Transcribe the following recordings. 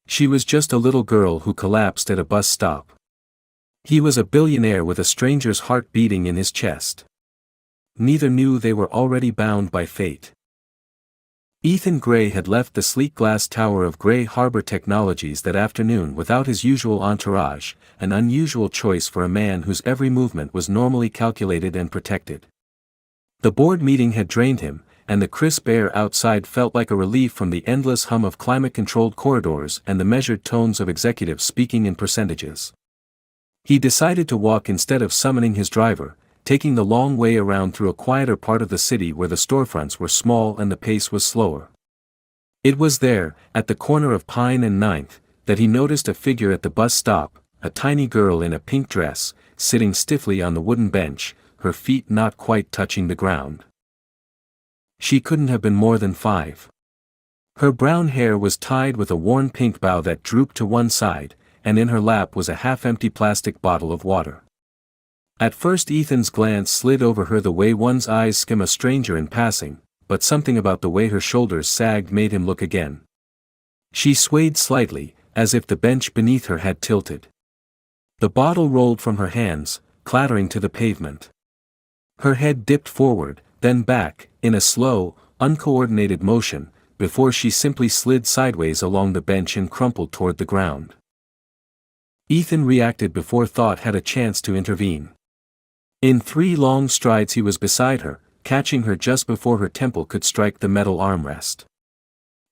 She was just a little girl who collapsed at a bus stop. He was a billionaire with a stranger's heart beating in his chest. Neither knew they were already bound by fate. Ethan Gray had left the sleek glass tower of Gray Harbor Technologies that afternoon without his usual entourage, an unusual choice for a man whose every movement was normally calculated and protected. The board meeting had drained him, and the crisp air outside felt like a relief from the endless hum of climate-controlled corridors and the measured tones of executives speaking in percentages. He decided to walk instead of summoning his driver, taking the long way around through a quieter part of the city where the storefronts were small and the pace was slower. It was there, at the corner of Pine and 9th, that he noticed a figure at the bus stop, a tiny girl in a pink dress, sitting stiffly on the wooden bench, her feet not quite touching the ground. She couldn't have been more than 5. Her brown hair was tied with a worn pink bow that drooped to one side, and in her lap was a half-empty plastic bottle of water. At first Ethan's glance slid over her the way one's eyes skim a stranger in passing, but something about the way her shoulders sagged made him look again. She swayed slightly, as if the bench beneath her had tilted. The bottle rolled from her hands, clattering to the pavement. Her head dipped forward, then back, in a slow, uncoordinated motion, before she simply slid sideways along the bench and crumpled toward the ground. Ethan reacted before thought had a chance to intervene. In 3 long strides he was beside her, catching her just before her temple could strike the metal armrest.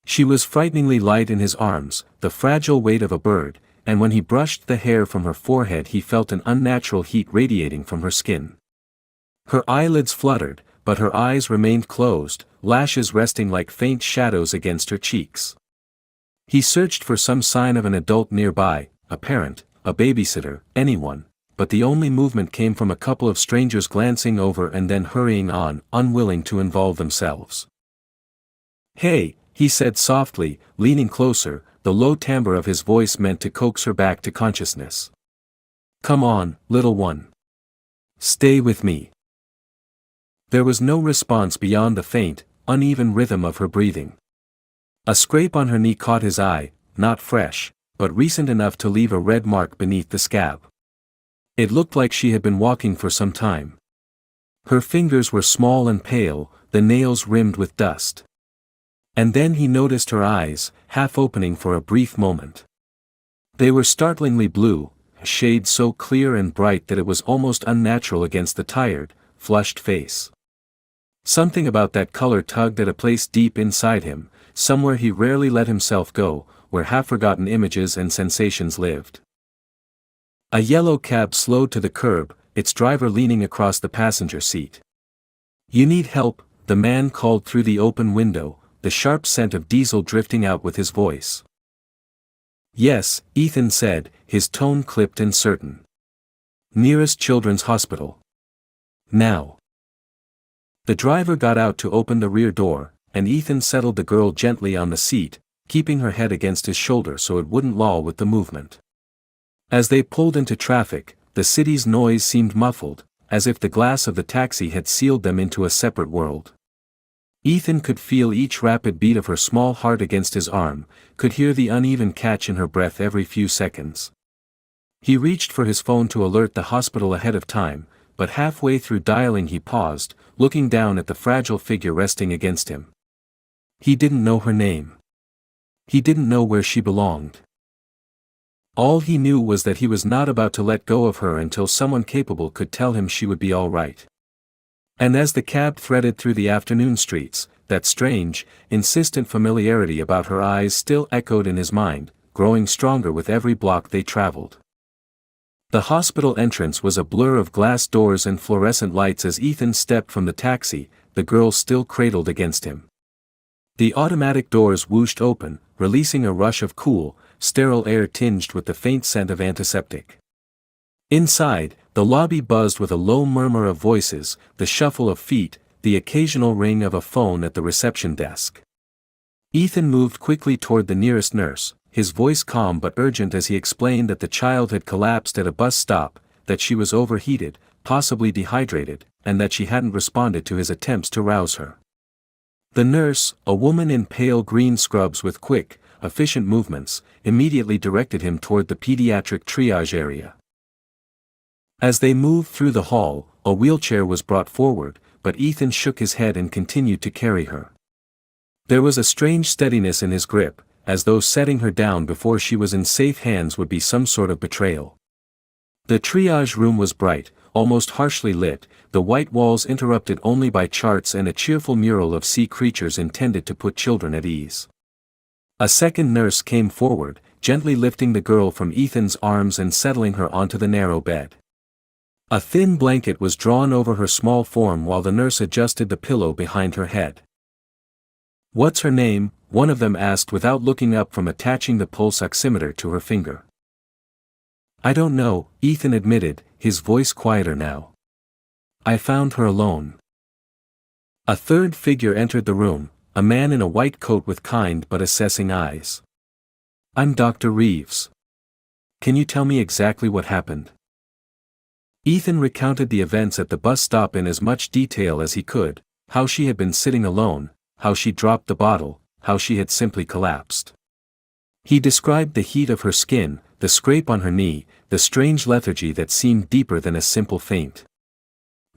She was frighteningly light in his arms, the fragile weight of a bird, and when he brushed the hair from her forehead he felt an unnatural heat radiating from her skin. Her eyelids fluttered, but her eyes remained closed, lashes resting like faint shadows against her cheeks. He searched for some sign of an adult nearby, a parent, a babysitter, anyone, but the only movement came from a couple of strangers glancing over and then hurrying on, unwilling to involve themselves. "Hey," he said softly, leaning closer, the low timbre of his voice meant to coax her back to consciousness. "Come on, little one. Stay with me." There was no response beyond the faint, uneven rhythm of her breathing. A scrape on her knee caught his eye, not fresh, but recent enough to leave a red mark beneath the scab. It looked like she had been walking for some time. Her fingers were small and pale, the nails rimmed with dust. And then he noticed her eyes, half opening for a brief moment. They were startlingly blue, a shade so clear and bright that it was almost unnatural against the tired, flushed face. Something about that color tugged at a place deep inside him, somewhere he rarely let himself go, where half-forgotten images and sensations lived. A yellow cab slowed to the curb, its driver leaning across the passenger seat. "You need help," the man called through the open window, the sharp scent of diesel drifting out with his voice. "Yes," Ethan said, his tone clipped and certain. "Nearest children's hospital. Now." The driver got out to open the rear door, and Ethan settled the girl gently on the seat, keeping her head against his shoulder so it wouldn't loll with the movement. As they pulled into traffic, the city's noise seemed muffled, as if the glass of the taxi had sealed them into a separate world. Ethan could feel each rapid beat of her small heart against his arm, could hear the uneven catch in her breath every few seconds. He reached for his phone to alert the hospital ahead of time, but halfway through dialing he paused, looking down at the fragile figure resting against him. He didn't know her name. He didn't know where she belonged. All he knew was that he was not about to let go of her until someone capable could tell him she would be all right. And as the cab threaded through the afternoon streets, that strange, insistent familiarity about her eyes still echoed in his mind, growing stronger with every block they traveled. The hospital entrance was a blur of glass doors and fluorescent lights as Ethan stepped from the taxi, the girl still cradled against him. The automatic doors whooshed open, releasing a rush of cool, sterile air tinged with the faint scent of antiseptic. Inside, the lobby buzzed with a low murmur of voices, the shuffle of feet, the occasional ring of a phone at the reception desk. Ethan moved quickly toward the nearest nurse, his voice calm but urgent as he explained that the child had collapsed at a bus stop, that she was overheated, possibly dehydrated, and that she hadn't responded to his attempts to rouse her. The nurse, a woman in pale green scrubs with quick, efficient movements, immediately directed him toward the pediatric triage area. As they moved through the hall, a wheelchair was brought forward, but Ethan shook his head and continued to carry her. There was a strange steadiness in his grip, as though setting her down before she was in safe hands would be some sort of betrayal. The triage room was bright, almost harshly lit, the white walls interrupted only by charts and a cheerful mural of sea creatures intended to put children at ease. A second nurse came forward, gently lifting the girl from Ethan's arms and settling her onto the narrow bed. A thin blanket was drawn over her small form while the nurse adjusted the pillow behind her head. "What's her name?" one of them asked without looking up from attaching the pulse oximeter to her finger. "I don't know," Ethan admitted, his voice quieter now. "I found her alone." A third figure entered the room, a man in a white coat with kind but assessing eyes. "I'm Dr. Reeves. Can you tell me exactly what happened?" Ethan recounted the events at the bus stop in as much detail as he could, how she had been sitting alone, how she dropped the bottle, how she had simply collapsed. He described the heat of her skin, the scrape on her knee, the strange lethargy that seemed deeper than a simple faint.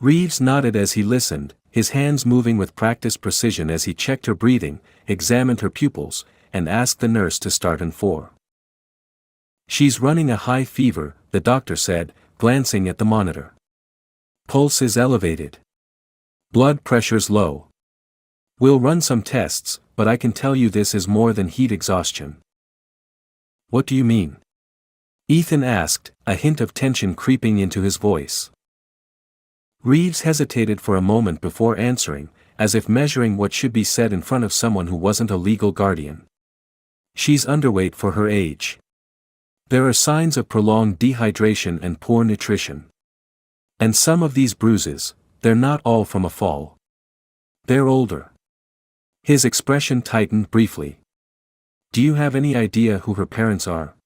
Reeves nodded as he listened, his hands moving with practiced precision as he checked her breathing, examined her pupils, and asked the nurse to start in 4. "She's running a high fever," the doctor said, glancing at the monitor. "Pulse is elevated. Blood pressure's low. We'll run some tests, but I can tell you this is more than heat exhaustion." "What do you mean?" Ethan asked, a hint of tension creeping into his voice. Reeves hesitated for a moment before answering, as if measuring what should be said in front of someone who wasn't a legal guardian. "She's underweight for her age. There are signs of prolonged dehydration and poor nutrition. And some of these bruises, they're not all from a fall. They're older." His expression tightened briefly. "Do you have any idea who her parents are?"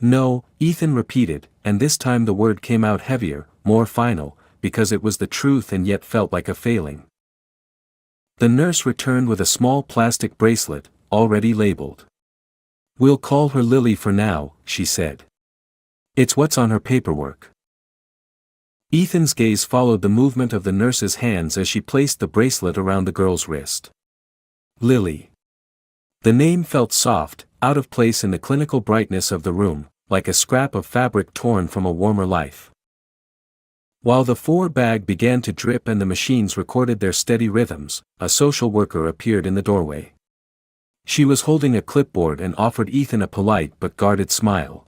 "No," Ethan repeated, and this time the word came out heavier, more final, because it was the truth and yet felt like a failing. The nurse returned with a small plastic bracelet, already labeled. "We'll call her Lily for now," she said. "It's what's on her paperwork." Ethan's gaze followed the movement of the nurse's hands as she placed the bracelet around the girl's wrist. Lily. The name felt soft, out of place in the clinical brightness of the room, like a scrap of fabric torn from a warmer life. While the 4 bag began to drip and the machines recorded their steady rhythms, a social worker appeared in the doorway. She was holding a clipboard and offered Ethan a polite but guarded smile.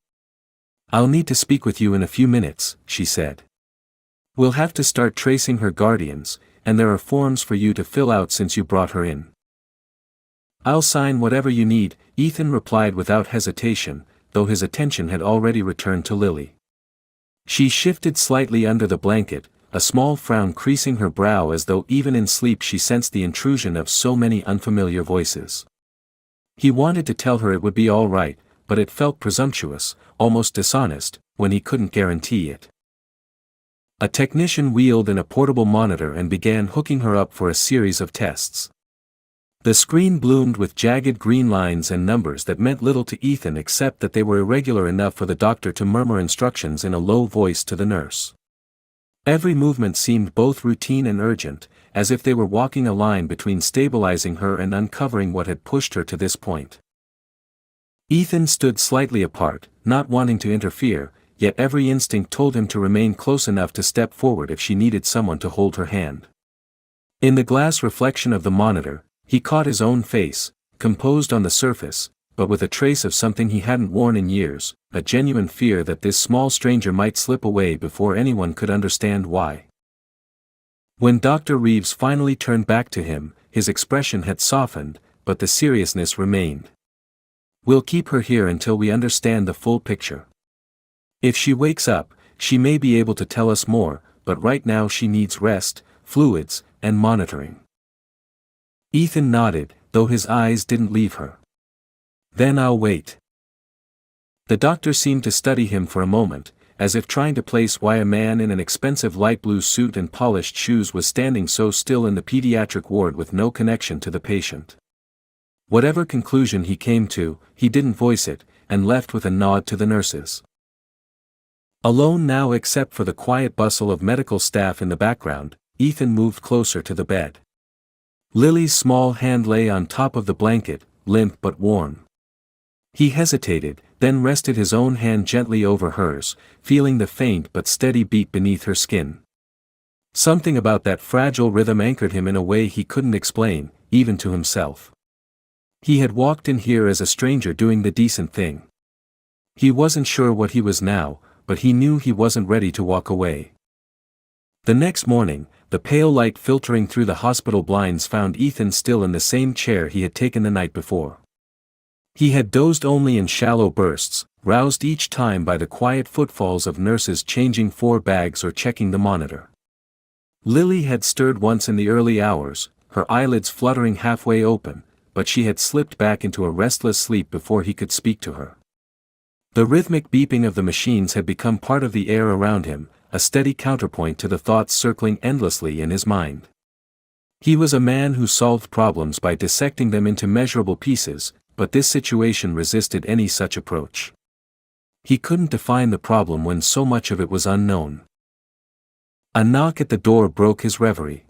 "I'll need to speak with you in a few minutes," she said. "We'll have to start tracing her guardians, and there are forms for you to fill out since you brought her in." "I'll sign whatever you need," Ethan replied without hesitation, though his attention had already returned to Lily. She shifted slightly under the blanket, a small frown creasing her brow as though even in sleep she sensed the intrusion of so many unfamiliar voices. He wanted to tell her it would be all right, but it felt presumptuous, almost dishonest, when he couldn't guarantee it. A technician wheeled in a portable monitor and began hooking her up for a series of tests. The screen bloomed with jagged green lines and numbers that meant little to Ethan except that they were irregular enough for the doctor to murmur instructions in a low voice to the nurse. Every movement seemed both routine and urgent, as if they were walking a line between stabilizing her and uncovering what had pushed her to this point. Ethan stood slightly apart, not wanting to interfere, yet every instinct told him to remain close enough to step forward if she needed someone to hold her hand. In the glass reflection of the monitor, he caught his own face, composed on the surface, but with a trace of something he hadn't worn in years, a genuine fear that this small stranger might slip away before anyone could understand why. When Dr. Reeves finally turned back to him, his expression had softened, but the seriousness remained. "We'll keep her here until we understand the full picture. If she wakes up, she may be able to tell us more, but right now she needs rest, fluids, and monitoring." Ethan nodded, though his eyes didn't leave her. "Then I'll wait." The doctor seemed to study him for a moment, as if trying to place why a man in an expensive light blue suit and polished shoes was standing so still in the pediatric ward with no connection to the patient. Whatever conclusion he came to, he didn't voice it, and left with a nod to the nurses. Alone now except for the quiet bustle of medical staff in the background, Ethan moved closer to the bed. Lily's small hand lay on top of the blanket, limp but warm. He hesitated, then rested his own hand gently over hers, feeling the faint but steady beat beneath her skin. Something about that fragile rhythm anchored him in a way he couldn't explain, even to himself. He had walked in here as a stranger doing the decent thing. He wasn't sure what he was now, but he knew he wasn't ready to walk away. The next morning, the pale light filtering through the hospital blinds found Ethan still in the same chair he had taken the night before. He had dozed only in shallow bursts, roused each time by the quiet footfalls of nurses changing 4 bags or checking the monitor. Lily had stirred once in the early hours, her eyelids fluttering halfway open, but she had slipped back into a restless sleep before he could speak to her. The rhythmic beeping of the machines had become part of the air around him, a steady counterpoint to the thoughts circling endlessly in his mind. He was a man who solved problems by dissecting them into measurable pieces, but this situation resisted any such approach. He couldn't define the problem when so much of it was unknown. A knock at the door broke his reverie.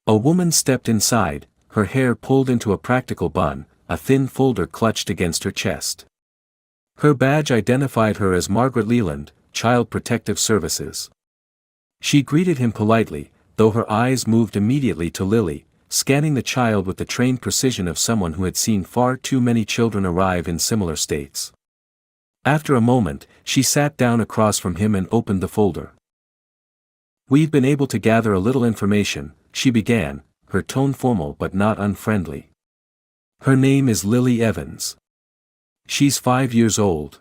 A woman stepped inside, her hair pulled into a practical bun, a thin folder clutched against her chest. Her badge identified her as Margaret Leland, Child Protective Services. She greeted him politely, though her eyes moved immediately to Lily, scanning the child with the trained precision of someone who had seen far too many children arrive in similar states. After a moment, she sat down across from him and opened the folder. "We've been able to gather a little information," she began, her tone formal but not unfriendly. "Her name is Lily Evans. She's 5 years old.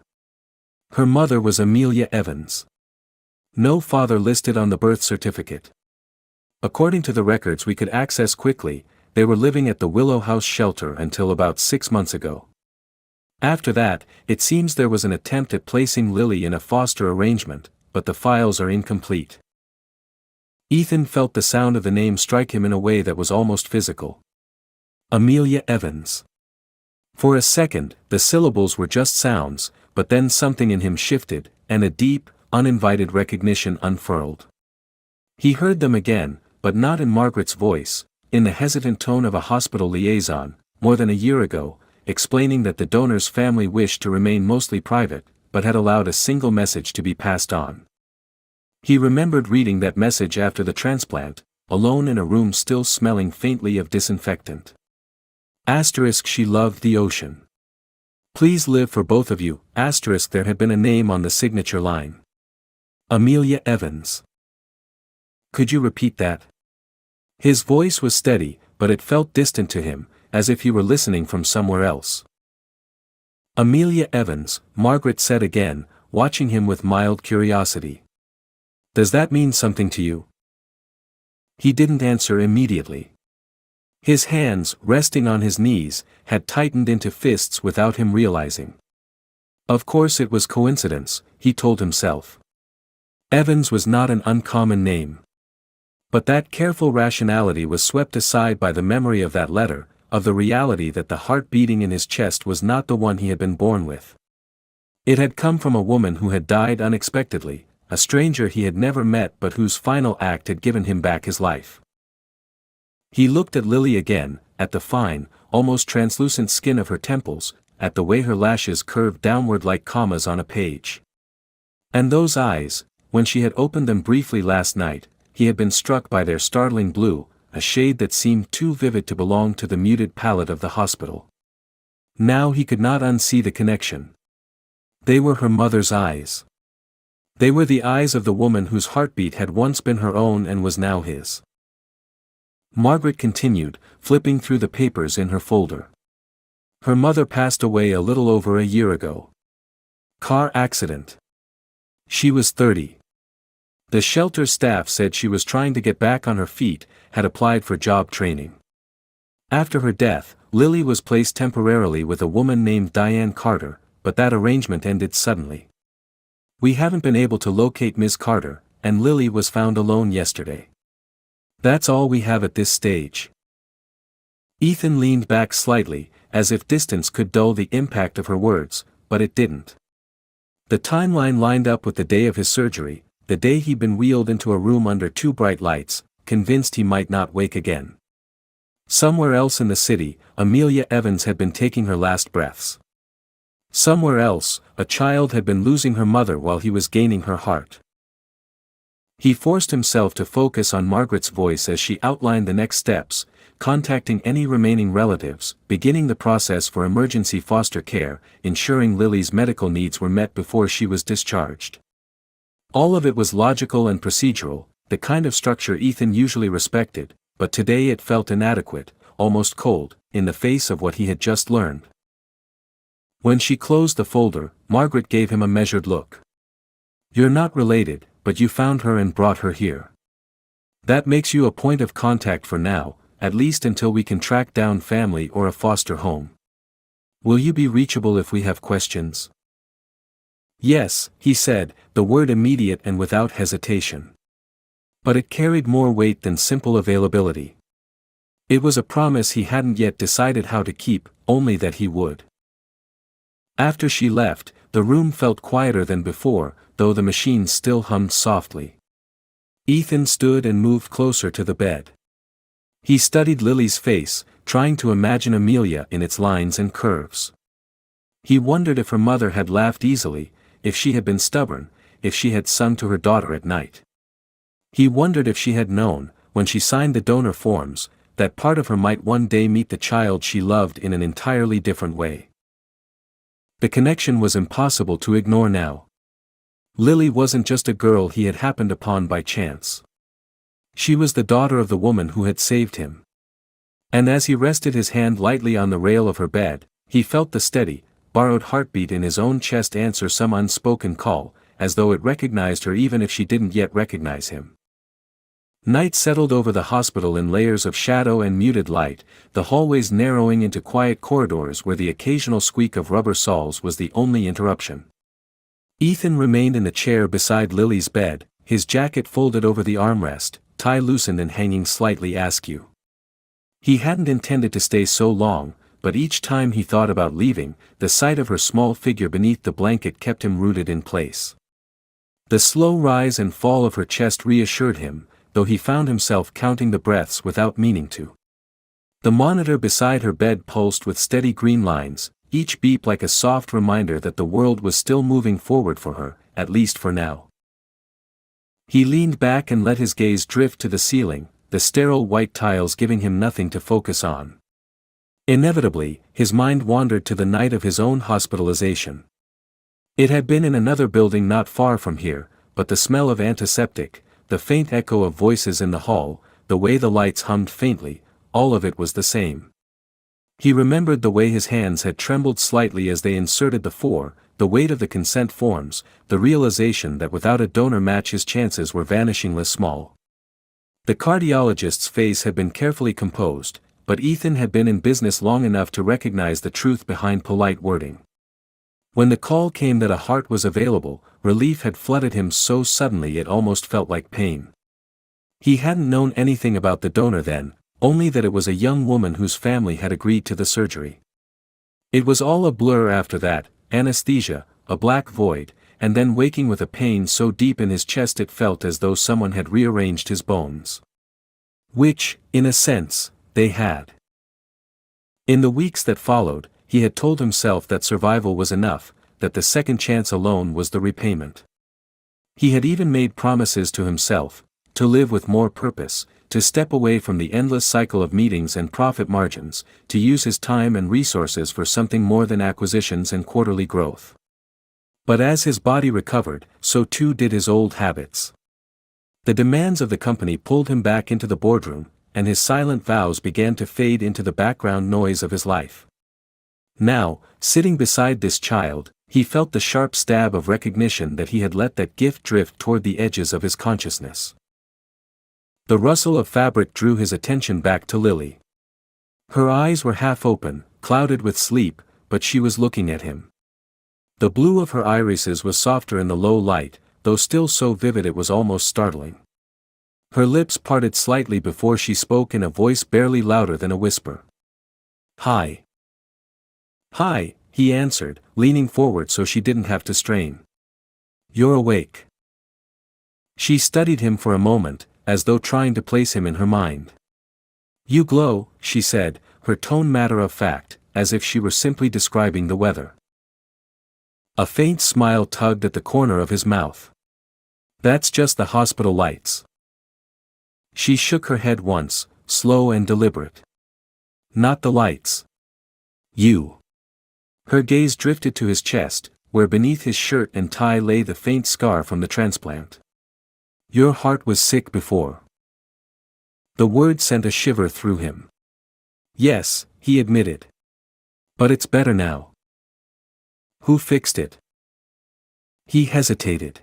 Her mother was Amelia Evans. No father listed on the birth certificate. According to the records we could access quickly, they were living at the Willow House shelter until about 6 months ago. After that, it seems there was an attempt at placing Lily in a foster arrangement, but the files are incomplete." Ethan felt the sound of the name strike him in a way that was almost physical. Amelia Evans. For a second, the syllables were just sounds, but then something in him shifted, and a deep, uninvited recognition unfurled. He heard them again, but not in Margaret's voice, in the hesitant tone of a hospital liaison, more than a year ago, explaining that the donor's family wished to remain mostly private, but had allowed a single message to be passed on. He remembered reading that message after the transplant, alone in a room still smelling faintly of disinfectant. Asterisk she loved the ocean. Please live for both of you, asterisk there had been a name on the signature line. Amelia Evans. Could you repeat that? His voice was steady, but it felt distant to him, as if he were listening from somewhere else. Amelia Evans, Margaret said again, watching him with mild curiosity. Does that mean something to you? He didn't answer immediately. His hands, resting on his knees, had tightened into fists without him realizing. Of course it was coincidence, he told himself. Evans was not an uncommon name. But that careful rationality was swept aside by the memory of that letter, of the reality that the heart beating in his chest was not the one he had been born with. It had come from a woman who had died unexpectedly, a stranger he had never met but whose final act had given him back his life. He looked at Lily again, at the fine, almost translucent skin of her temples, at the way her lashes curved downward like commas on a page. And those eyes, when she had opened them briefly last night, he had been struck by their startling blue, a shade that seemed too vivid to belong to the muted palette of the hospital. Now he could not unsee the connection. They were her mother's eyes. They were the eyes of the woman whose heartbeat had once been her own and was now his. Margaret continued, flipping through the papers in her folder. Her mother passed away a little over a year ago. Car accident. She was 30. The shelter staff said she was trying to get back on her feet, had applied for job training. After her death, Lily was placed temporarily with a woman named Diane Carter, but that arrangement ended suddenly. We haven't been able to locate Ms. Carter, and Lily was found alone yesterday. That's all we have at this stage. Ethan leaned back slightly, as if distance could dull the impact of her words, but it didn't. The timeline lined up with the day of his surgery, the day he'd been wheeled into a room under two bright lights, convinced he might not wake again. Somewhere else in the city, Amelia Evans had been taking her last breaths. Somewhere else, a child had been losing her mother while he was gaining her heart. He forced himself to focus on Margaret's voice as she outlined the next steps, contacting any remaining relatives, beginning the process for emergency foster care, ensuring Lily's medical needs were met before she was discharged. All of it was logical and procedural, the kind of structure Ethan usually respected, but today it felt inadequate, almost cold, in the face of what he had just learned. When she closed the folder, Margaret gave him a measured look. "You're not related, but you found her and brought her here. That makes you a point of contact for now, at least until we can track down family or a foster home. Will you be reachable if we have questions?" "Yes," he said, the word immediate and without hesitation. But it carried more weight than simple availability. It was a promise he hadn't yet decided how to keep, only that he would. After she left, the room felt quieter than before, though the machine still hummed softly. Ethan stood and moved closer to the bed. He studied Lily's face, trying to imagine Amelia in its lines and curves. He wondered if her mother had laughed easily, if she had been stubborn, if she had sung to her daughter at night. He wondered if she had known, when she signed the donor forms, that part of her might one day meet the child she loved in an entirely different way. The connection was impossible to ignore now. Lily wasn't just a girl he had happened upon by chance. She was the daughter of the woman who had saved him. And as he rested his hand lightly on the rail of her bed, he felt the steady, borrowed heartbeat in his own chest answer some unspoken call, as though it recognized her even if she didn't yet recognize him. Night settled over the hospital in layers of shadow and muted light, the hallways narrowing into quiet corridors where the occasional squeak of rubber soles was the only interruption. Ethan remained in the chair beside Lily's bed, his jacket folded over the armrest, tie loosened and hanging slightly askew. He hadn't intended to stay so long, but each time he thought about leaving, the sight of her small figure beneath the blanket kept him rooted in place. The slow rise and fall of her chest reassured him, though he found himself counting the breaths without meaning to. The monitor beside her bed pulsed with steady green lines, each beep like a soft reminder that the world was still moving forward for her, at least for now. He leaned back and let his gaze drift to the ceiling, the sterile white tiles giving him nothing to focus on. Inevitably, his mind wandered to the night of his own hospitalization. It had been in another building not far from here, but the smell of antiseptic, the faint echo of voices in the hall, the way the lights hummed faintly, all of it was the same. He remembered the way his hands had trembled slightly as they inserted the weight of the consent forms, the realization that without a donor match his chances were vanishingly small. The cardiologist's face had been carefully composed, but Ethan had been in business long enough to recognize the truth behind polite wording. When the call came that a heart was available, relief had flooded him so suddenly it almost felt like pain. He hadn't known anything about the donor then, only that it was a young woman whose family had agreed to the surgery. It was all a blur after that, anesthesia, a black void, and then waking with a pain so deep in his chest it felt as though someone had rearranged his bones. Which, in a sense, they had. In the weeks that followed, he had told himself that survival was enough, that the second chance alone was the repayment. He had even made promises to himself, to live with more purpose, to step away from the endless cycle of meetings and profit margins, to use his time and resources for something more than acquisitions and quarterly growth. But as his body recovered, so too did his old habits. The demands of the company pulled him back into the boardroom, and his silent vows began to fade into the background noise of his life. Now, sitting beside this child, he felt the sharp stab of recognition that he had let that gift drift toward the edges of his consciousness. The rustle of fabric drew his attention back to Lily. Her eyes were half open, clouded with sleep, but she was looking at him. The blue of her irises was softer in the low light, though still so vivid it was almost startling. Her lips parted slightly before she spoke in a voice barely louder than a whisper. "Hi. "Hi," he answered, leaning forward so she didn't have to strain. "You're awake." She studied him for a moment, as though trying to place him in her mind. "You glow," she said, her tone matter of fact, as if she were simply describing the weather. A faint smile tugged at the corner of his mouth. "That's just the hospital lights." She shook her head once, slow and deliberate. "Not the lights. You." Her gaze drifted to his chest, where beneath his shirt and tie lay the faint scar from the transplant. "Your heart was sick before." The word sent a shiver through him. "Yes," he admitted. "But it's better now." "Who fixed it?" He hesitated.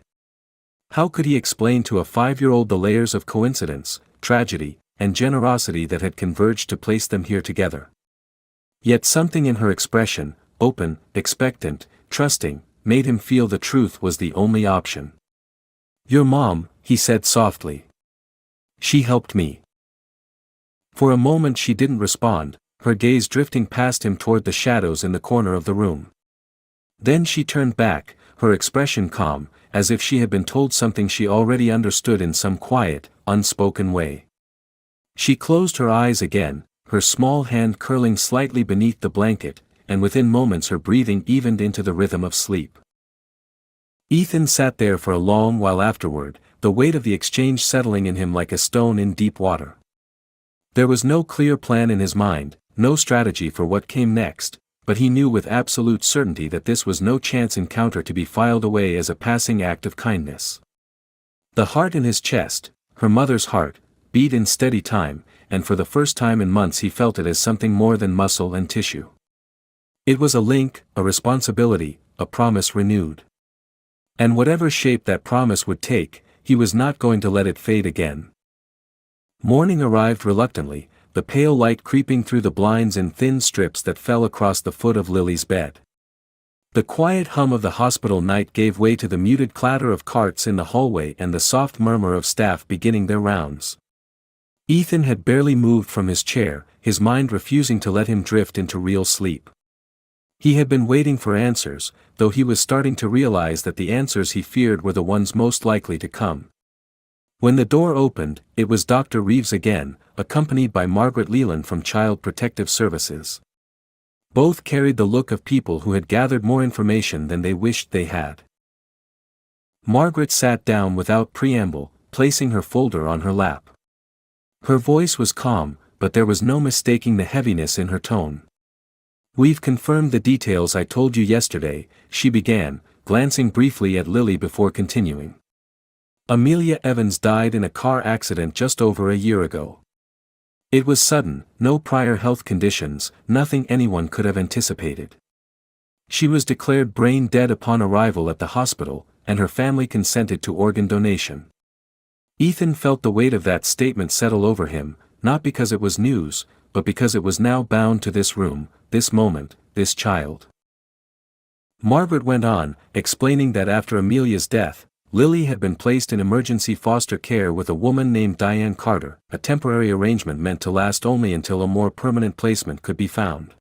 How could he explain to a 5-year-old the layers of coincidence, tragedy, and generosity that had converged to place them here together? Yet something in her expression, open, expectant, trusting, made him feel the truth was the only option. "Your mom," he said softly. "She helped me." For a moment she didn't respond, her gaze drifting past him toward the shadows in the corner of the room. Then she turned back, her expression calm, as if she had been told something she already understood in some quiet, unspoken way. She closed her eyes again, her small hand curling slightly beneath the blanket, and within moments her breathing evened into the rhythm of sleep. Ethan sat there for a long while afterward, the weight of the exchange settling in him like a stone in deep water. There was no clear plan in his mind, no strategy for what came next, but he knew with absolute certainty that this was no chance encounter to be filed away as a passing act of kindness. The heart in his chest, her mother's heart, beat in steady time, and for the first time in months he felt it as something more than muscle and tissue. It was a link, a responsibility, a promise renewed. And whatever shape that promise would take, he was not going to let it fade again. Morning arrived reluctantly, the pale light creeping through the blinds in thin strips that fell across the foot of Lily's bed. The quiet hum of the hospital night gave way to the muted clatter of carts in the hallway and the soft murmur of staff beginning their rounds. Ethan had barely moved from his chair, his mind refusing to let him drift into real sleep. He had been waiting for answers, though he was starting to realize that the answers he feared were the ones most likely to come. When the door opened, it was Dr. Reeves again, accompanied by Margaret Leland from Child Protective Services. Both carried the look of people who had gathered more information than they wished they had. Margaret sat down without preamble, placing her folder on her lap. Her voice was calm, but there was no mistaking the heaviness in her tone. "We've confirmed the details I told you yesterday," she began, glancing briefly at Lily before continuing. "Amelia Evans died in a car accident just over a year ago. It was sudden, no prior health conditions, nothing anyone could have anticipated. She was declared brain dead upon arrival at the hospital, and her family consented to organ donation." Ethan felt the weight of that statement settle over him, not because it was news, but because it was now bound to this room, this moment, this child. Margaret went on, explaining that after Amelia's death, Lily had been placed in emergency foster care with a woman named Diane Carter, a temporary arrangement meant to last only until a more permanent placement could be found.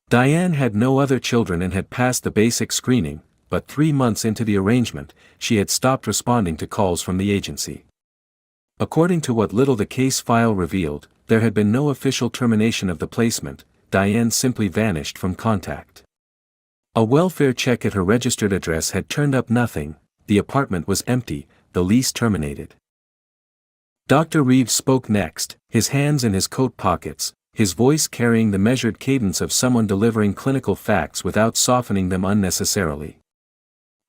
Diane had no other children and had passed the basic screening, but 3 months into the arrangement, she had stopped responding to calls from the agency. According to what little the case file revealed, there had been no official termination of the placement, Diane simply vanished from contact. A welfare check at her registered address had turned up nothing. The apartment was empty, the lease terminated. Dr. Reeves spoke next, his hands in his coat pockets, his voice carrying the measured cadence of someone delivering clinical facts without softening them unnecessarily.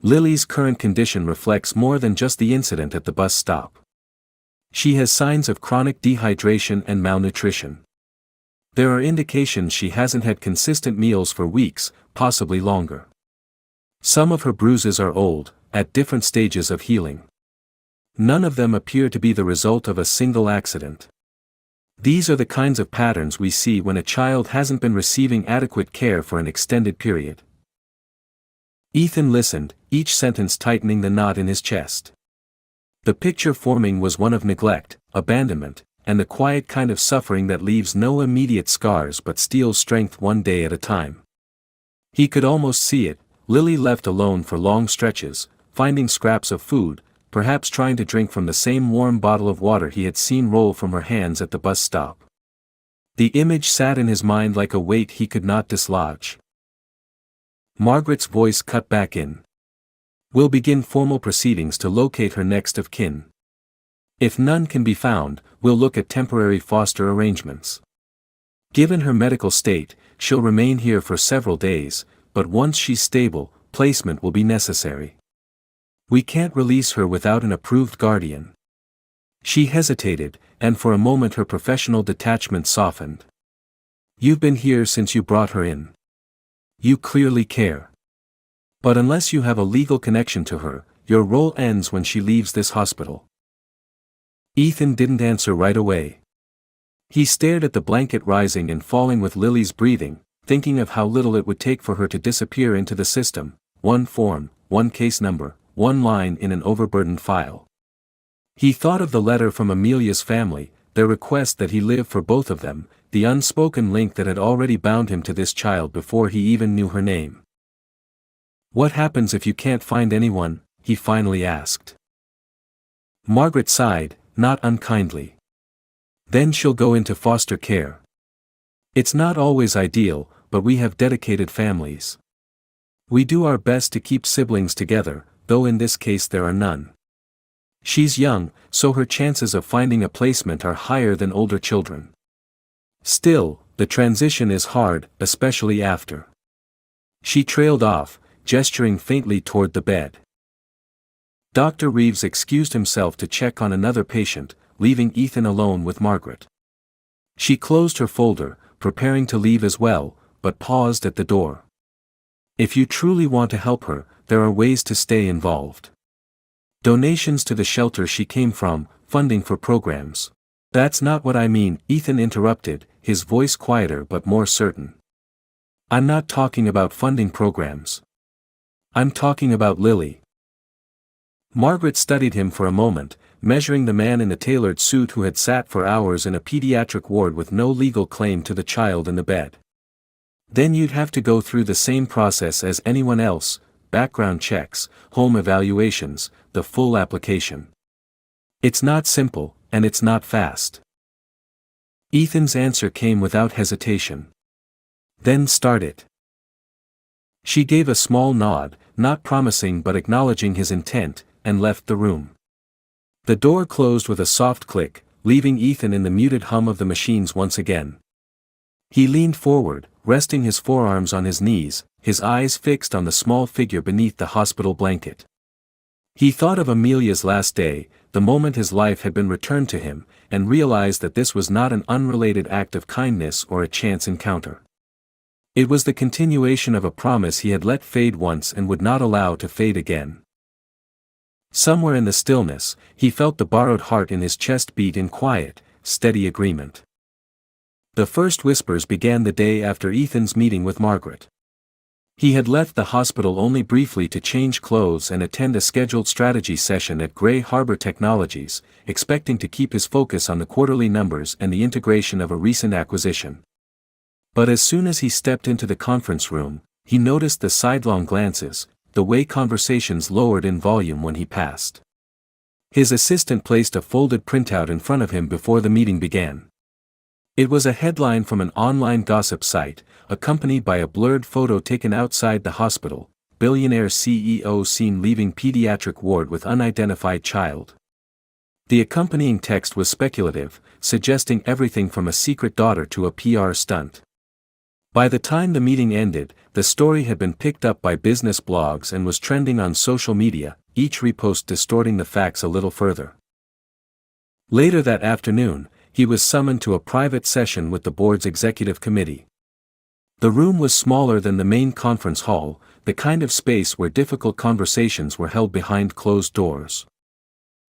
"Lily's current condition reflects more than just the incident at the bus stop. She has signs of chronic dehydration and malnutrition. There are indications she hasn't had consistent meals for weeks, possibly longer. Some of her bruises are old, at different stages of healing. None of them appear to be the result of a single accident. These are the kinds of patterns we see when a child hasn't been receiving adequate care for an extended period." Ethan listened, each sentence tightening the knot in his chest. The picture forming was one of neglect, abandonment, and the quiet kind of suffering that leaves no immediate scars but steals strength one day at a time. He could almost see it, Lily left alone for long stretches, finding scraps of food, perhaps trying to drink from the same warm bottle of water he had seen roll from her hands at the bus stop. The image sat in his mind like a weight he could not dislodge. Margaret's voice cut back in. "We'll begin formal proceedings to locate her next of kin. If none can be found, we'll look at temporary foster arrangements. Given her medical state, she'll remain here for several days, but once she's stable, placement will be necessary. We can't release her without an approved guardian." She hesitated, and for a moment her professional detachment softened. "You've been here since you brought her in. You clearly care. But unless you have a legal connection to her, your role ends when she leaves this hospital." Ethan didn't answer right away. He stared at the blanket rising and falling with Lily's breathing, thinking of how little it would take for her to disappear into the system: one form, one case number, one line in an overburdened file. He thought of the letter from Amelia's family, their request that he live for both of them, the unspoken link that had already bound him to this child before he even knew her name. "What happens if you can't find anyone?" he finally asked. Margaret sighed, not unkindly. "Then she'll go into foster care. It's not always ideal, but we have dedicated families. We do our best to keep siblings together, though in this case there are none. She's young, so her chances of finding a placement are higher than older children. Still, the transition is hard, especially after." She trailed off, gesturing faintly toward the bed. Dr. Reeves excused himself to check on another patient, leaving Ethan alone with Margaret. She closed her folder, preparing to leave as well, but paused at the door. "If you truly want to help her, there are ways to stay involved. Donations to the shelter she came from, funding for programs." "That's not what I mean," Ethan interrupted, his voice quieter but more certain. "I'm not talking about funding programs. I'm talking about Lily." Margaret studied him for a moment, measuring the man in the tailored suit who had sat for hours in a pediatric ward with no legal claim to the child in the bed. "Then you'd have to go through the same process as anyone else: background checks, home evaluations, the full application. It's not simple, and it's not fast." Ethan's answer came without hesitation. "Then start it." She gave a small nod, not promising but acknowledging his intent, and left the room. The door closed with a soft click, leaving Ethan in the muted hum of the machines once again. He leaned forward, resting his forearms on his knees, his eyes fixed on the small figure beneath the hospital blanket. He thought of Amelia's last day, the moment his life had been returned to him, and realized that this was not an unrelated act of kindness or a chance encounter. It was the continuation of a promise he had let fade once and would not allow to fade again. Somewhere in the stillness, he felt the borrowed heart in his chest beat in quiet, steady agreement. The first whispers began the day after Ethan's meeting with Margaret. He had left the hospital only briefly to change clothes and attend a scheduled strategy session at Gray Harbor Technologies, expecting to keep his focus on the quarterly numbers and the integration of a recent acquisition. But as soon as he stepped into the conference room, he noticed the sidelong glances, the way conversations lowered in volume when he passed. His assistant placed a folded printout in front of him before the meeting began. It was a headline from an online gossip site, accompanied by a blurred photo taken outside the hospital: "Billionaire CEO seen leaving pediatric ward with unidentified child." The accompanying text was speculative, suggesting everything from a secret daughter to a PR stunt. By the time the meeting ended, the story had been picked up by business blogs and was trending on social media, each repost distorting the facts a little further. Later that afternoon, he was summoned to a private session with the board's executive committee. The room was smaller than the main conference hall, the kind of space where difficult conversations were held behind closed doors.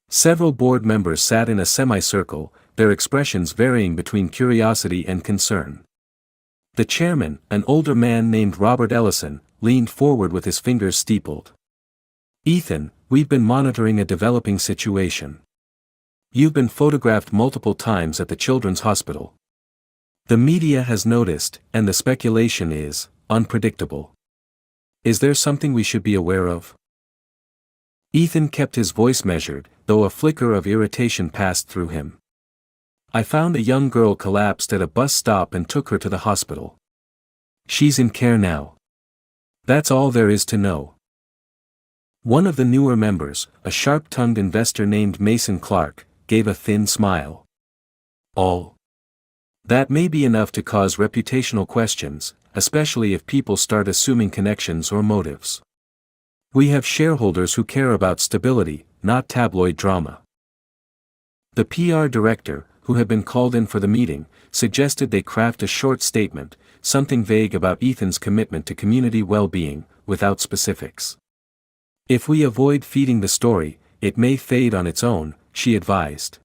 Several board members sat in a semicircle, their expressions varying between curiosity and concern. The chairman, an older man named Robert Ellison, leaned forward with his fingers steepled. "Ethan, we've been monitoring a developing situation. You've been photographed multiple times at the Children's Hospital. The media has noticed, and the speculation is unpredictable. Is there something we should be aware of? Ethan kept his voice measured, though a flicker of irritation passed through him. I found a young girl collapsed at a bus stop and took her to the hospital. She's in care now. That's all there is to know. One of the newer members, a sharp-tongued investor named Mason Clark, gave a thin smile. All. That may be enough to cause reputational questions, especially if people start assuming connections or motives. We have shareholders who care about stability, not tabloid drama. The PR director, who had been called in for the meeting, suggested they craft a short statement, something vague about Ethan's commitment to community well-being, without specifics. If we avoid feeding the story, it may fade on its own, she advised.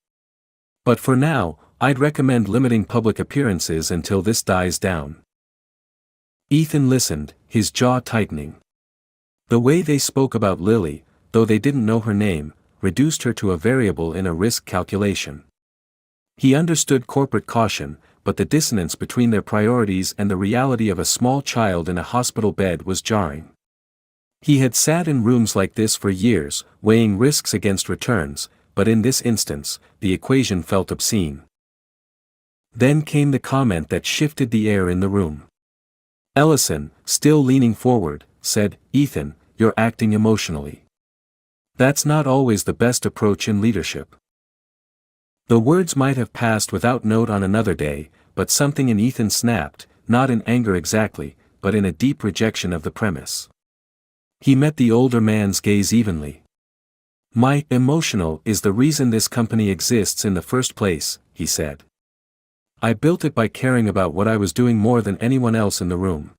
But for now, I'd recommend limiting public appearances until this dies down. Ethan listened, his jaw tightening. The way they spoke about Lily, though they didn't know her name, reduced her to a variable in a risk calculation. He understood corporate caution, but the dissonance between their priorities and the reality of a small child in a hospital bed was jarring. He had sat in rooms like this for years, weighing risks against returns, but in this instance, the equation felt obscene. Then came the comment that shifted the air in the room. Ellison, still leaning forward, said, "Ethan, you're acting emotionally. That's not always the best approach in leadership." The words might have passed without note on another day, but something in Ethan snapped, not in anger exactly, but in a deep rejection of the premise. He met the older man's gaze evenly. "My emotional is the reason this company exists in the first place," he said. "I built it by caring about what I was doing more than anyone else in the room.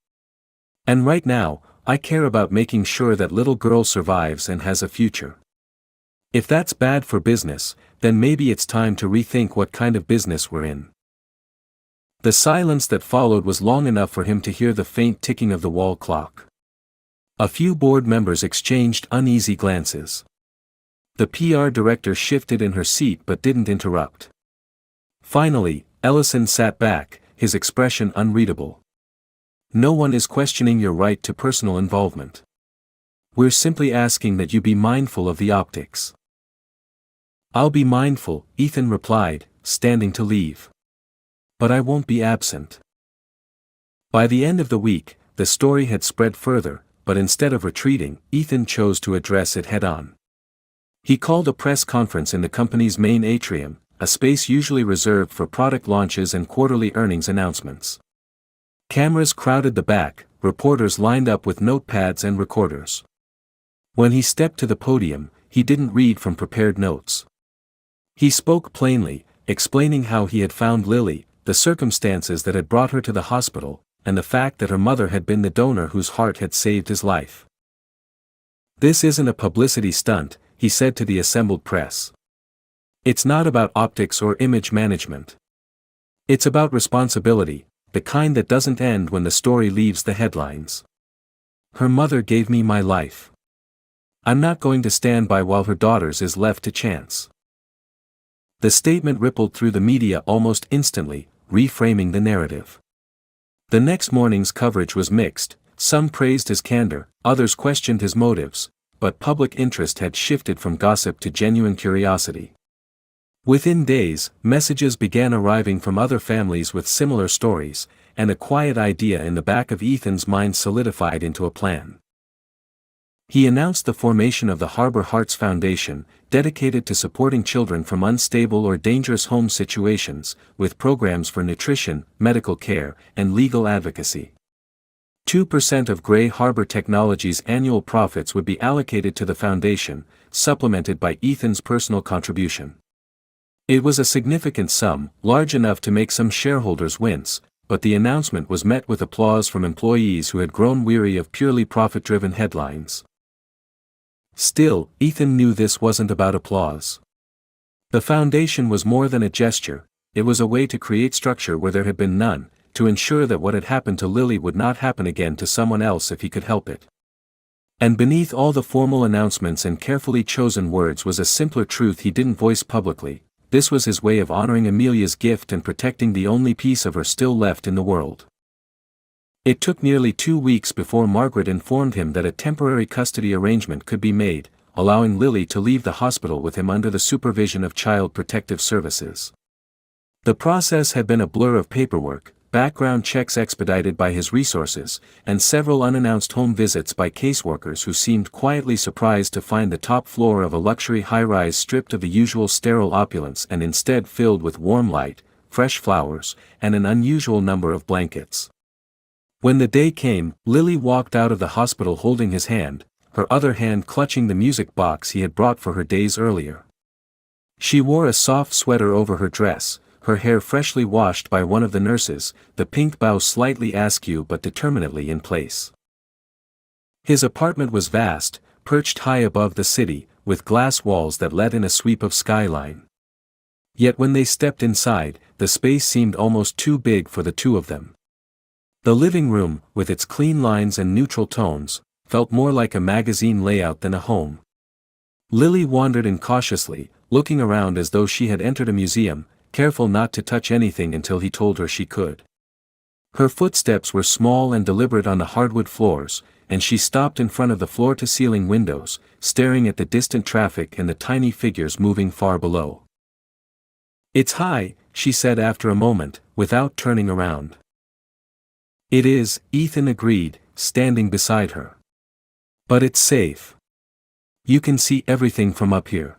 And right now, I care about making sure that little girl survives and has a future. If that's bad for business, then maybe it's time to rethink what kind of business we're in." The silence that followed was long enough for him to hear the faint ticking of the wall clock. A few board members exchanged uneasy glances. The PR director shifted in her seat but didn't interrupt. Finally, Ellison sat back, his expression unreadable. "No one is questioning your right to personal involvement. We're simply asking that you be mindful of the optics." "I'll be mindful," Ethan replied, standing to leave. "But I won't be absent." By the end of the week, the story had spread further, but instead of retreating, Ethan chose to address it head-on. He called a press conference in the company's main atrium, a space usually reserved for product launches and quarterly earnings announcements. Cameras crowded the back, reporters lined up with notepads and recorders. When he stepped to the podium, he didn't read from prepared notes. He spoke plainly, explaining how he had found Lily, the circumstances that had brought her to the hospital, and the fact that her mother had been the donor whose heart had saved his life. "This isn't a publicity stunt," he said to the assembled press. "It's not about optics or image management. It's about responsibility, the kind that doesn't end when the story leaves the headlines. Her mother gave me my life. I'm not going to stand by while her daughter's is left to chance." The statement rippled through the media almost instantly, reframing the narrative. The next morning's coverage was mixed, some praised his candor, others questioned his motives, but public interest had shifted from gossip to genuine curiosity. Within days, messages began arriving from other families with similar stories, and a quiet idea in the back of Ethan's mind solidified into a plan. He announced the formation of the Millionaire Hearts Foundation, dedicated to supporting children from unstable or dangerous home situations, with programs for nutrition, medical care, and legal advocacy. 2% of Gray Harbor Technologies' annual profits would be allocated to the foundation, supplemented by Ethan's personal contribution. It was a significant sum, large enough to make some shareholders wince, but the announcement was met with applause from employees who had grown weary of purely profit-driven headlines. Still, Ethan knew this wasn't about applause. The foundation was more than a gesture, it was a way to create structure where there had been none, to ensure that what had happened to Lily would not happen again to someone else if he could help it. And beneath all the formal announcements and carefully chosen words was a simpler truth he didn't voice publicly: this was his way of honoring Amelia's gift and protecting the only piece of her still left in the world. It took nearly 2 weeks before Margaret informed him that a temporary custody arrangement could be made, allowing Lily to leave the hospital with him under the supervision of Child Protective Services. The process had been a blur of paperwork, background checks expedited by his resources, and several unannounced home visits by caseworkers who seemed quietly surprised to find the top floor of a luxury high-rise stripped of the usual sterile opulence and instead filled with warm light, fresh flowers, and an unusual number of blankets. When the day came, Lily walked out of the hospital holding his hand, her other hand clutching the music box he had brought for her days earlier. She wore a soft sweater over her dress, her hair freshly washed by one of the nurses, the pink bow slightly askew but determinedly in place. His apartment was vast, perched high above the city, with glass walls that let in a sweep of skyline. Yet when they stepped inside, the space seemed almost too big for the two of them. The living room, with its clean lines and neutral tones, felt more like a magazine layout than a home. Lily wandered in cautiously, looking around as though she had entered a museum, careful not to touch anything until he told her she could. Her footsteps were small and deliberate on the hardwood floors, and she stopped in front of the floor-to-ceiling windows, staring at the distant traffic and the tiny figures moving far below. "It's high," she said after a moment, without turning around. "It is," Ethan agreed, standing beside her. "But it's safe. You can see everything from up here."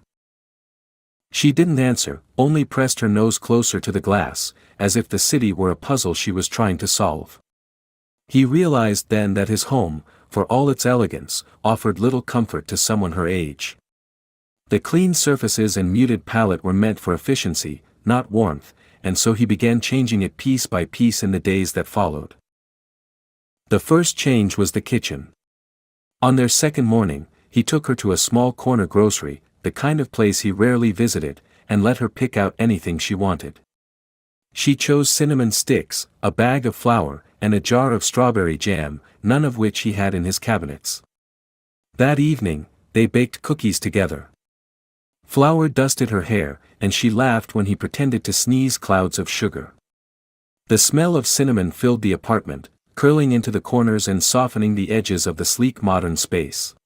She didn't answer, only pressed her nose closer to the glass, as if the city were a puzzle she was trying to solve. He realized then that his home, for all its elegance, offered little comfort to someone her age. The clean surfaces and muted palette were meant for efficiency, not warmth, and so he began changing it piece by piece in the days that followed. The first change was the kitchen. On their second morning, he took her to a small corner grocery, the kind of place he rarely visited, and let her pick out anything she wanted. She chose cinnamon sticks, a bag of flour, and a jar of strawberry jam, none of which he had in his cabinets. That evening, they baked cookies together. Flour dusted her hair, and she laughed when he pretended to sneeze clouds of sugar. The smell of cinnamon filled the apartment, curling into the corners and softening the edges of the sleek modern space.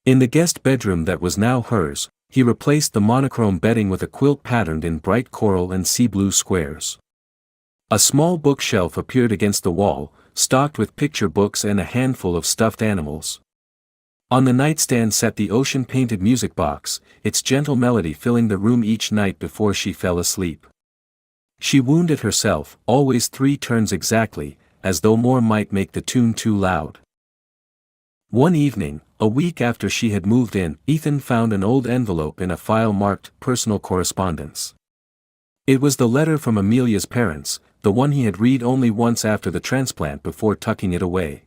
In the guest bedroom that was now hers, he replaced the monochrome bedding with a quilt patterned in bright coral and sea blue squares. A small bookshelf appeared against the wall, stocked with picture books and a handful of stuffed animals. On the nightstand sat the ocean-painted music box, its gentle melody filling the room each night before she fell asleep. She wounded herself, always 3 turns exactly, as though more might make the tune too loud. One evening, a week after she had moved in, Ethan found an old envelope in a file marked "Personal Correspondence." It was the letter from Amelia's parents, the one he had read only once after the transplant before tucking it away.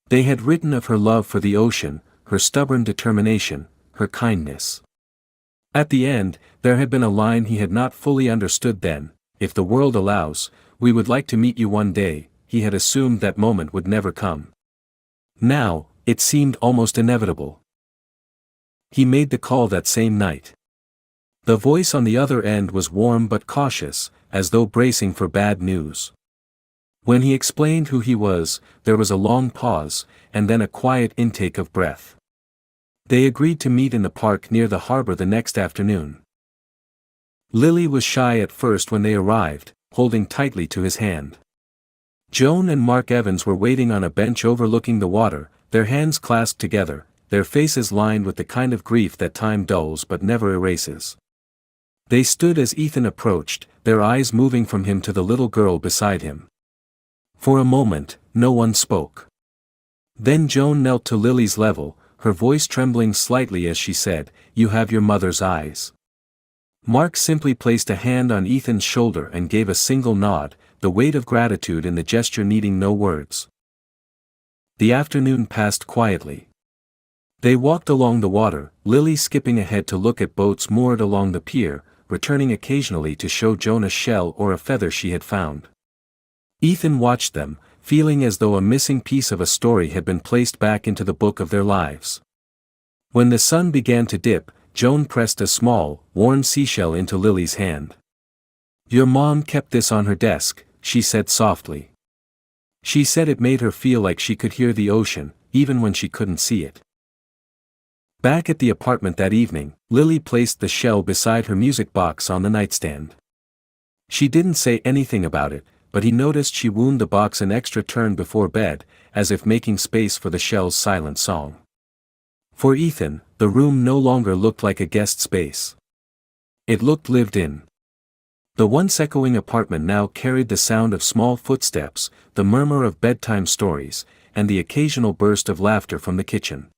They had written of her love for the ocean, her stubborn determination, her kindness. At the end, there had been a line he had not fully understood then: "If the world allows, we would like to meet you one day." He had assumed that moment would never come. Now, it seemed almost inevitable. He made the call that same night. The voice on the other end was warm but cautious, as though bracing for bad news. When he explained who he was, there was a long pause, and then a quiet intake of breath. They agreed to meet in the park near the harbor the next afternoon. Lily was shy at first when they arrived, holding tightly to his hand. Joan and Mark Evans were waiting on a bench overlooking the water, their hands clasped together, their faces lined with the kind of grief that time dulls but never erases. They stood as Ethan approached, their eyes moving from him to the little girl beside him. For a moment, no one spoke. Then Joan knelt to Lily's level, her voice trembling slightly as she said, "You have your mother's eyes." Mark simply placed a hand on Ethan's shoulder and gave a single nod, the weight of gratitude in the gesture needing no words. The afternoon passed quietly. They walked along the water, Lily skipping ahead to look at boats moored along the pier, returning occasionally to show Joan a shell or a feather she had found. Ethan watched them, feeling as though a missing piece of a story had been placed back into the book of their lives. When the sun began to dip, Joan pressed a small, worn seashell into Lily's hand. "Your mom kept this on her desk," she said softly. She said it made her feel like she could hear the ocean, even when she couldn't see it. Back at the apartment that evening, Lily placed the shell beside her music box on the nightstand. She didn't say anything about it, but he noticed she wound the box an extra turn before bed, as if making space for the shell's silent song. For Ethan, the room no longer looked like a guest space. It looked lived in. The once echoing apartment now carried the sound of small footsteps, the murmur of bedtime stories, and the occasional burst of laughter from the kitchen.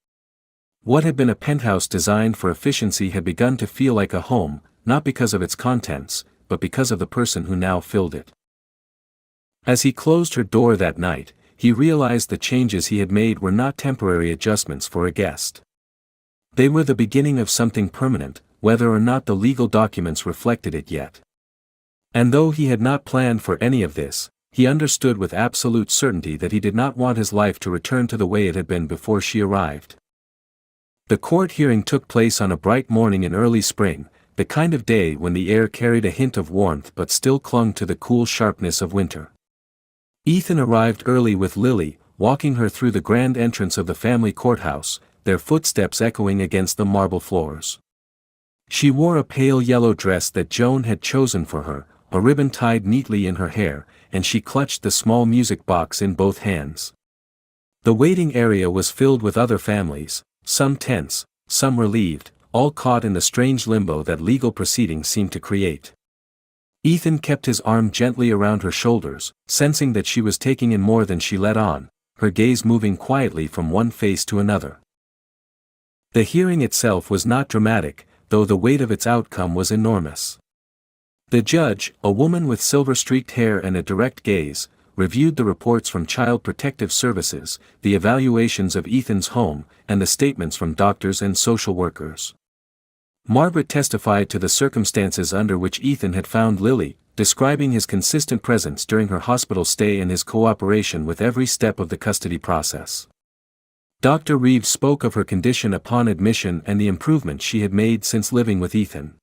What had been a penthouse designed for efficiency had begun to feel like a home, not because of its contents, but because of the person who now filled it. As he closed her door that night, he realized the changes he had made were not temporary adjustments for a guest. They were the beginning of something permanent, whether or not the legal documents reflected it yet. And though he had not planned for any of this, he understood with absolute certainty that he did not want his life to return to the way it had been before she arrived. The court hearing took place on a bright morning in early spring, the kind of day when the air carried a hint of warmth but still clung to the cool sharpness of winter. Ethan arrived early with Lily, walking her through the grand entrance of the family courthouse, their footsteps echoing against the marble floors. She wore a pale yellow dress that Joan had chosen for her, a ribbon tied neatly in her hair, and she clutched the small music box in both hands. The waiting area was filled with other families, some tense, some relieved, all caught in the strange limbo that legal proceedings seemed to create. Ethan kept his arm gently around her shoulders, sensing that she was taking in more than she let on, her gaze moving quietly from one face to another. The hearing itself was not dramatic, though the weight of its outcome was enormous. The judge, a woman with silver-streaked hair and a direct gaze, reviewed the reports from Child Protective Services, the evaluations of Ethan's home, and the statements from doctors and social workers. Margaret testified to the circumstances under which Ethan had found Lily, describing his consistent presence during her hospital stay and his cooperation with every step of the custody process. Dr. Reeves spoke of her condition upon admission and the improvement she had made since living with Ethan.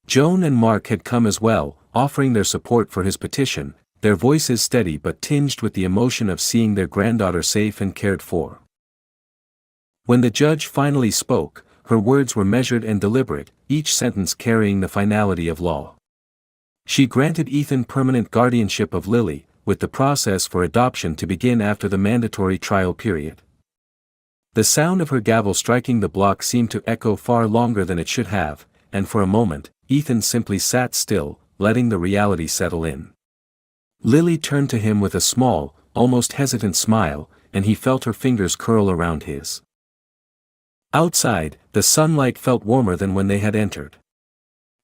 Joan and Mark had come as well, offering their support for his petition, their voices steady but tinged with the emotion of seeing their granddaughter safe and cared for. When the judge finally spoke, her words were measured and deliberate, each sentence carrying the finality of law. She granted Ethan permanent guardianship of Lily, with the process for adoption to begin after the mandatory trial period. The sound of her gavel striking the block seemed to echo far longer than it should have, and for a moment, Ethan simply sat still, letting the reality settle in. Lily turned to him with a small, almost hesitant smile, and he felt her fingers curl around his. Outside, the sunlight felt warmer than when they had entered.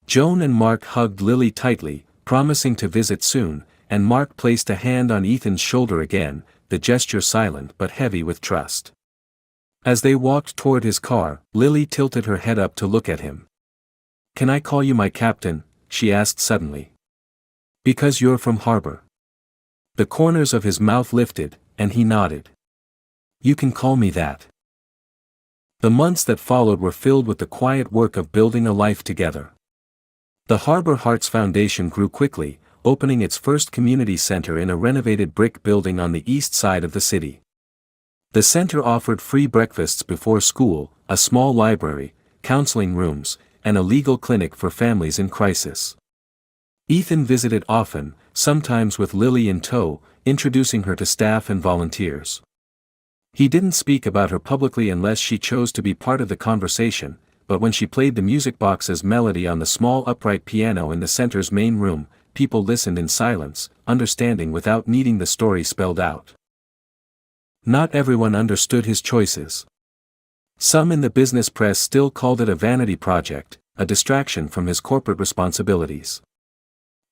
Joan and Mark hugged Lily tightly, promising to visit soon, and Mark placed a hand on Ethan's shoulder again, the gesture silent but heavy with trust. As they walked toward his car, Lily tilted her head up to look at him. "Can I call you my captain?" she asked suddenly. "Because you're from Harbor." The corners of his mouth lifted, and he nodded. "You can call me that." The months that followed were filled with the quiet work of building a life together. The Harbor Hearts Foundation grew quickly, opening its first community center in a renovated brick building on the east side of the city. The center offered free breakfasts before school, a small library, counseling rooms, and a legal clinic for families in crisis. Ethan visited often, sometimes with Lily in tow, introducing her to staff and volunteers. He didn't speak about her publicly unless she chose to be part of the conversation, but when she played the music box's melody on the small upright piano in the center's main room, people listened in silence, understanding without needing the story spelled out. Not everyone understood his choices. Some in the business press still called it a vanity project, a distraction from his corporate responsibilities.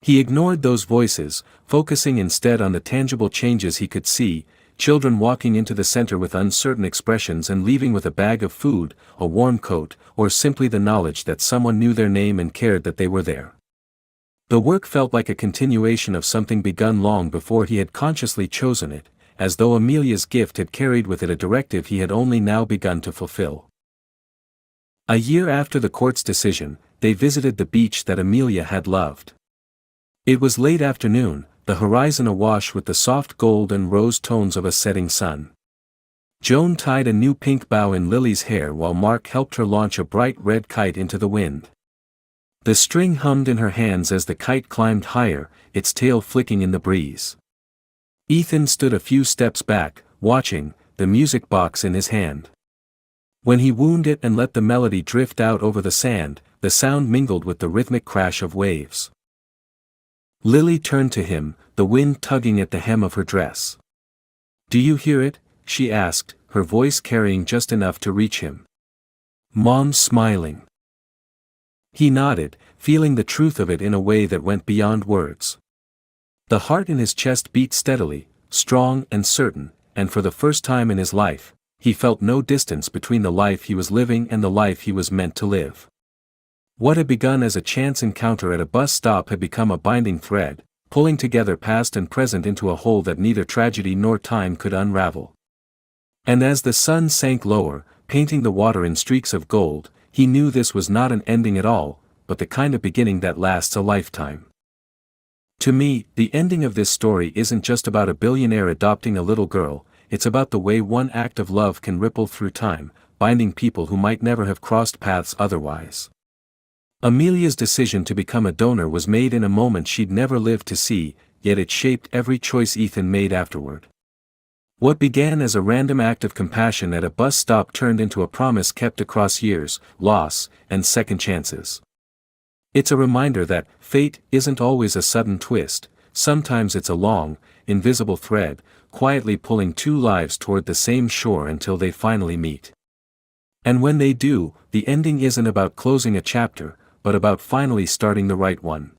He ignored those voices, focusing instead on the tangible changes he could see: children walking into the center with uncertain expressions and leaving with a bag of food, a warm coat, or simply the knowledge that someone knew their name and cared that they were there. The work felt like a continuation of something begun long before he had consciously chosen it, as though Amelia's gift had carried with it a directive he had only now begun to fulfill. A year after the court's decision, they visited the beach that Amelia had loved. It was late afternoon, the horizon awash with the soft gold and rose tones of a setting sun. Joan tied a new pink bow in Lily's hair while Mark helped her launch a bright red kite into the wind. The string hummed in her hands as the kite climbed higher, its tail flicking in the breeze. Ethan stood a few steps back, watching, the music box in his hand. When he wound it and let the melody drift out over the sand, the sound mingled with the rhythmic crash of waves. Lily turned to him, the wind tugging at the hem of her dress. "Do you hear it?" she asked, her voice carrying just enough to reach him. "Mom's smiling." He nodded, feeling the truth of it in a way that went beyond words. The heart in his chest beat steadily, strong and certain, and for the first time in his life, he felt no distance between the life he was living and the life he was meant to live. What had begun as a chance encounter at a bus stop had become a binding thread, pulling together past and present into a whole that neither tragedy nor time could unravel. And as the sun sank lower, painting the water in streaks of gold, he knew this was not an ending at all, but the kind of beginning that lasts a lifetime. To me, the ending of this story isn't just about a billionaire adopting a little girl, it's about the way one act of love can ripple through time, binding people who might never have crossed paths otherwise. Amelia's decision to become a donor was made in a moment she'd never lived to see, yet it shaped every choice Ethan made afterward. What began as a random act of compassion at a bus stop turned into a promise kept across years, loss, and second chances. It's a reminder that fate isn't always a sudden twist, sometimes it's a long, invisible thread, quietly pulling two lives toward the same shore until they finally meet. And when they do, the ending isn't about closing a chapter, but about finally starting the right one.